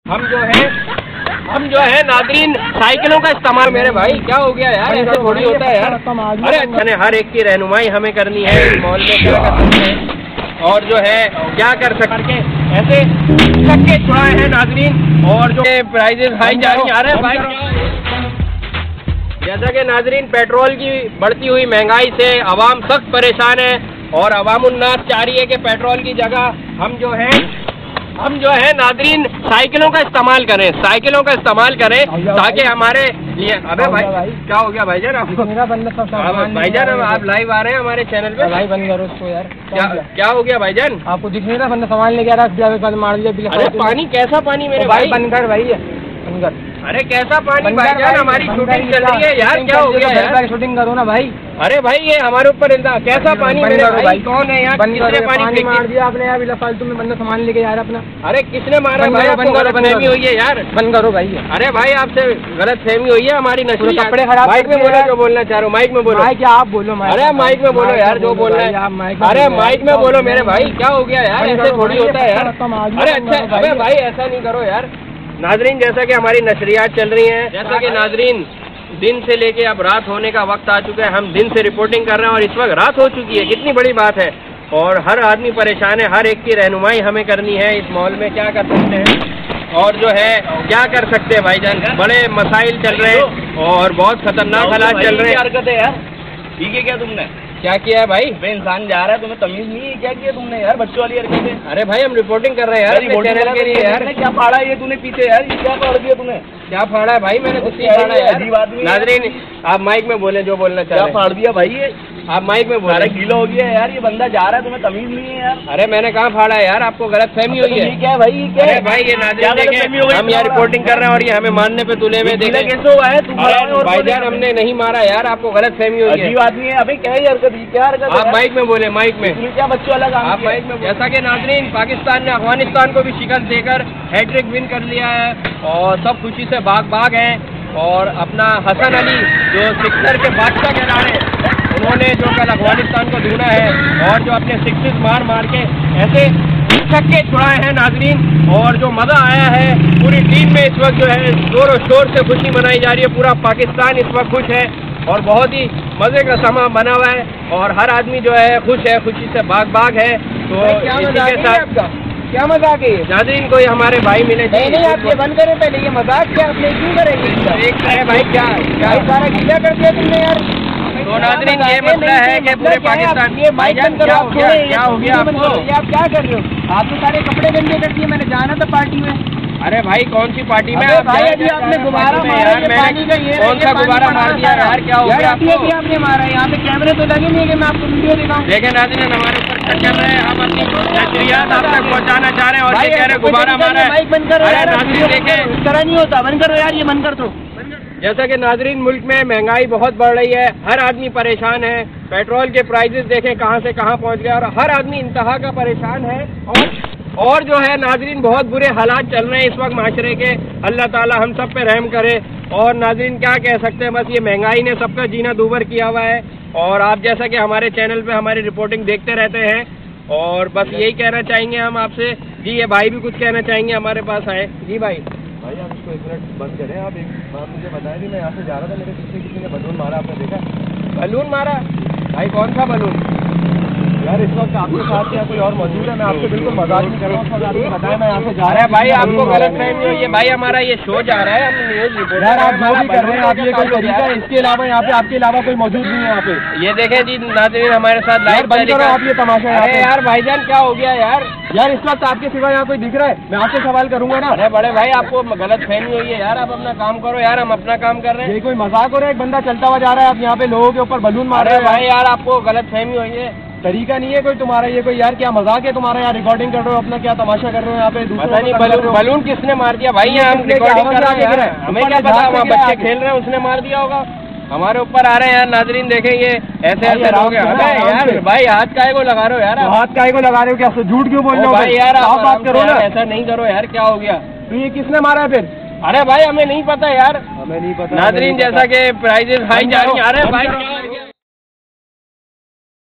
हम जो है नाज़रीन साइकिलों का इस्तेमाल। मेरे भाई क्या हो गया यार, ऐसा थोड़ी होता है यार। अरे अच्छा ने हर एक की रहनुमाई हमें करनी है इस मॉल में, क्या कर सकते हैं और जो है क्या कर सकते ऐसे छक्के छुड़ाए हैं नाज़रीन, और जो प्राइजेस हाई जा रहे हैं भाई। जैसा कि नाज़रीन पेट्रोल की बढ़ती हुई महंगाई से आवाम सख्त परेशान है, और अवामुन्नास चाह रही है कि पेट्रोल की जगह हम जो है नाज़रीन साइकिलों का इस्तेमाल करें ताकि हमारे लिए। अबे भाई क्या हो गया भाईजान आपको? मेरा भाईजान आप लाइव आ रहे हैं हमारे चैनल पे। भाई बंद करो उसको यार। क्या हो गया भाईजान? आपको दिख नहीं रहा बंदा सामान लेके आ रहा, मार दिया। अरे पानी कैसा पानी मेरे भाई? बंद कर भाई, बंद कर। अरे कैसा पानी भाईजान, हमारी शूटिंग चल रही है यार, क्या हो गया यार? शूटिंग करो ना भाई। अरे भाई ये हमारे ऊपर कैसा पानी मेरे भाई? कौन है यार? किसने पानी मार दिया आपने यार? फालतू में बंदा सामान लेके जा रहा अपना। अरे किसने मारा भाई? आपको गलतफहमी हुई है यार, बंद करो भाई। अरे भाई आपसे गलतफहमी हुई है हमारी, नस्ल कपड़े खराब। माइक में बोलो जो बोलना चाह रहे हो, माइक में बोलो। क्या आप बोलो? अरे माइक में बोलो यार जो बोलना है। अरे माइक में बोलो मेरे भाई, क्या हो गया यार? ऐसे थोड़ी होता है यार। अरे अच्छा अबे भाई ऐसा नहीं करो यार। नाज़रीन जैसा कि हमारी नशरियात चल रही हैं, जैसा कि नाज़रीन दिन से लेके अब रात होने का वक्त आ चुका है, हम दिन से रिपोर्टिंग कर रहे हैं और इस वक्त रात हो चुकी है, कितनी बड़ी बात है। और हर आदमी परेशान है, हर एक की रहनुमाई हमें करनी है इस मॉल में, क्या कर सकते हैं और जो है क्या कर सकते हैं भाईजान। बड़े मसाइल चल रहे हैं और बहुत खतरनाक हालात चल रहे हैं। हरकत है यार, ठीक है क्या तुमने क्या किया है भाई? इंसान जा रहा है, तुम्हें तमीज नहीं है? क्या किया तुमने यार? बच्चों वाली हरकतें। अरे भाई हम रिपोर्टिंग कर रहे हैं यार चैनल के लिए यार। क्या फाड़ा ये तूने पीछे यार? ये क्या फाड़ दिया तूने? क्या फाड़ा है भाई? मैंने कुछ नहीं फाड़ा यार। नाज़रीन आप माइक में बोले जो बोलना चाह रहे हैं। क्या फाड़ दिया भाई ये? आप माइक में बोले। अरे गीला हो गया यार, ये बंदा जा रहा है, तुम्हें तमीज नहीं है यार। अरे मैंने कहाँ फाड़ा है यार? आपको गलतफहमी हुई है। क्या भाई ये क्या है भाई? ये नाज़रीन देखें हम यहाँ रिपोर्टिंग कर रहे हैं और ये हमें मारने पे तुले हुए देखे कैसे हुआ है? भाईजान हमने नहीं मारा यार, आपको गलतफहमी हुई है। अजीब आदमी है। अभी क्या हरकत? क्या हरकत? आप माइक में बोले, माइक में। क्या बच्चों वाला काम? आप माइक में। जैसा कि नाज़रीन पाकिस्तान ने अफगानिस्तान को भी शिकस्त देकर हैट्रिक विन कर लिया है और सब खुशी से बाग हैं, और अपना हसन अली जो सिक्सर के बादशाह कहलाए उन्होंने जो कल अफगानिस्तान को ढूंढा है और जो अपने सिक्सेस मार के ऐसे छक्के छुड़ाए हैं नाज़रीन, और जो मज़ा आया है पूरी टीम में इस वक्त जो है जोर और शोर से खुशी मनाई जा रही है। पूरा पाकिस्तान इस वक्त खुश है और बहुत ही मज़े का समा बना हुआ है और हर आदमी जो है खुश है, खुशी से बाग है। तो इसी के साथ क्या मजाक है नाज़रीन? कोई हमारे भाई मिले? नहीं आप ये बंद करें पहले, ये मजाक क्या आपने क्यों करेंगे? एक है भाई क्या सारा गीला कर दिया तुमने यार। तो नाज़रीन ये मसला है कि पूरे पाकिस्तान ये भाईजान क्या हो गया आपको? आप क्या कर रहे हो? आप तो सारे कपड़े गंदे कर दिए। मैंने जाना था पार्टी में। अरे भाई कौन सी पार्टी में? भाई अभी आपने गुब्बारा मारा है, पानी का ये कौन सा गुब्बारा मार दिया यार? क्या हो गया आपको? आपने मारा है, यहाँ पे कैमरे तो लगे नहीं है कि मैं आपको वीडियो दिखाऊं। लेकिन नाज़रीन हमारे ऊपर चल रहे हैं, हम अपनी नशरियात आप तक पहुँचाना चाह रहे हैं और ये कह रहे गुब्बारा मारा है। माइक बंद करो यार, नाज़रीन देखें इस तरह नहीं होता। बंद करो यार, ये बंद कर दो। जैसा कि नाज़रीन मुल्क में महंगाई बहुत बढ़ रही है, हर आदमी परेशान है। पेट्रोल के प्राइजेस देखें कहाँ से कहाँ पहुँच गए और हर आदमी इंतहा का परेशान है। और जो है नाज़रीन बहुत बुरे हालात चल रहे हैं इस वक्त माशरे के। अल्लाह ताला हम सब पे रहम करे। और नाज़रीन क्या कह सकते हैं, बस ये महंगाई ने सबका जीना दूभर किया हुआ है। और आप जैसा कि हमारे चैनल पे हमारी रिपोर्टिंग देखते रहते हैं और बस यही कहना चाहेंगे हम आपसे। जी ये भाई भी कुछ कहना चाहेंगे, हमारे पास आए। जी भाई आप इसको एक मिनट बंद करें। आप एक बात मुझे बताया थी, मैं यहाँ से जा रहा था, मेरे पीछे किसी ने बलून मारा, आपने देखा? बलून मारा भाई? कौन सा बलून यार? इस वक्त आपके साथ या कोई और मौजूद है? मैं आपसे बिल्कुल मजाक नहीं कर रहा हूँ, आपको बताया मैं यहाँ से जा रहा है। भाई आपको गलतफहमी हुई है भाई, हमारा ये शो जा रहा है, हम न्यूज़ रिपोर्ट यार आप जो भी कर रहे हैं आप ये कोई तरीका है? इसके अलावा यहाँ पे आपके अलावा कोई मौजूद नहीं है यहाँ पे। ये देखें जी नाज़रीन हमारे साथ लाइव बंद करो आप ये तमाशा। अरे यार भाईजान क्या हो गया यार? यार इस वक्त आपके सिवा यहाँ कोई दिख रहा है? मैं आपसे सवाल करूंगा ना। अरे बड़े भाई आपको गलतफहमी हुई है यार, आप अपना काम करो यार, हम अपना काम कर रहे हैं। ये कोई मजाक हो रहा है? एक बंदा चलता हुआ जा रहा है, आप यहाँ पे लोगों के ऊपर बलून मार रहे हैं। भाई यार आपको गलतफहमी हुई है, तरीका नहीं है कोई तुम्हारा ये? कोई यार क्या मजाक है तुम्हारा? यार रिकॉर्डिंग कर रहे हो अपना, क्या तमाशा कर रहे हो यहाँ पे? पता नहीं बलून किसने मार दिया भाई? यहाँ हम रिकॉर्डिंग कर रहे हैं, हमें क्या पता? वहाँ बच्चे खेल रहे हैं, उसने मार दिया होगा। हमारे ऊपर आ रहे हैं यार नाज़रीन देखें ये ऐसे लोग हैं। यार भाई हाथ काहे को लगा रहे हो यार? हाथ काहे को लगा रहे हो? क्या झूठ क्यों बोल रहे हो भाई? यार आप बात करो ना, ऐसा नहीं करो यार। क्या हो गया? तो ये किसने मारा है फिर? अरे भाई हमें नहीं पता यार, हमें नहीं पता नाज़रीन। जैसा कि प्राइजेस हाई जा रहे हैं भाई।